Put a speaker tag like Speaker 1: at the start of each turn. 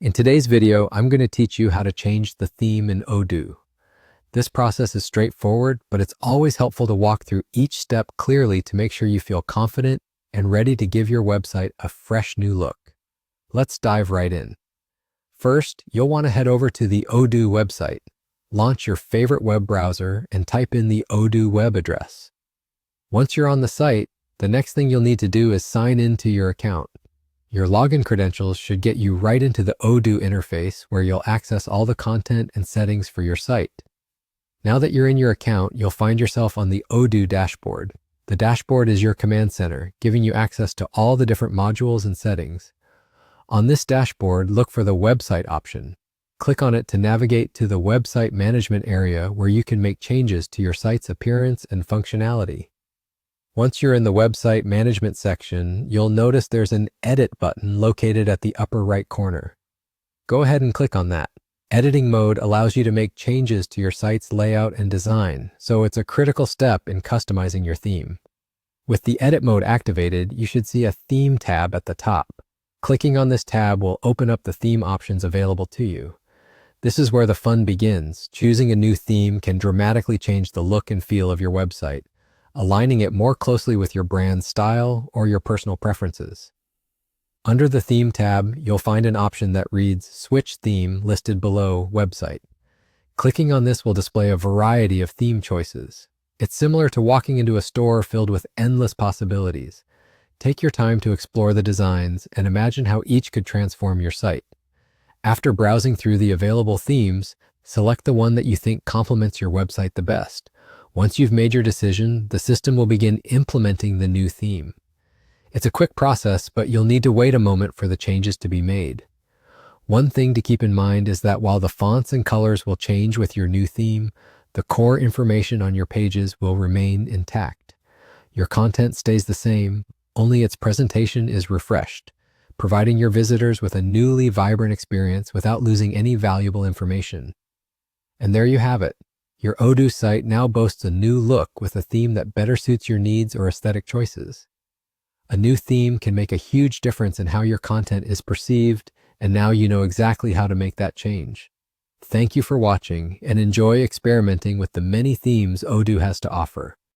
Speaker 1: In today's video, I'm going to teach you how to change the theme in Odoo. This process is straightforward, but it's always helpful to walk through each step clearly to make sure you feel confident and ready to give your website a fresh new look. Let's dive right in. First, you'll want to head over to the Odoo website. Launch your favorite web browser and type in the Odoo web address. Once you're on the site, the next thing you'll need to do is sign in to your account. Your login credentials should get you right into the Odoo interface where you'll access all the content and settings for your site. Now that you're in your account, you'll find yourself on the Odoo dashboard. The dashboard is your command center, giving you access to all the different modules and settings. On this dashboard, look for the website option. Click on it to navigate to the website management area where you can make changes to your site's appearance and functionality. Once you're in the website management section, you'll notice there's an edit button located at the upper right corner. Go ahead and click on that. Editing mode allows you to make changes to your site's layout and design, so it's a critical step in customizing your theme. With the edit mode activated, you should see a theme tab at the top. Clicking on this tab will open up the theme options available to you. This is where the fun begins. Choosing a new theme can dramatically change the look and feel of your website, aligning it more closely with your brand's style or your personal preferences. Under the Theme tab, you'll find an option that reads Switch Theme listed below Website. Clicking on this will display a variety of theme choices. It's similar to walking into a store filled with endless possibilities. Take your time to explore the designs and imagine how each could transform your site. After browsing through the available themes, select the one that you think complements your website the best. Once you've made your decision, the system will begin implementing the new theme. It's a quick process, but you'll need to wait a moment for the changes to be made. One thing to keep in mind is that while the fonts and colors will change with your new theme, the core information on your pages will remain intact. Your content stays the same, only its presentation is refreshed, providing your visitors with a newly vibrant experience without losing any valuable information. And there you have it. Your Odoo site now boasts a new look with a theme that better suits your needs or aesthetic choices. A new theme can make a huge difference in how your content is perceived, and now you know exactly how to make that change. Thank you for watching, and enjoy experimenting with the many themes Odoo has to offer.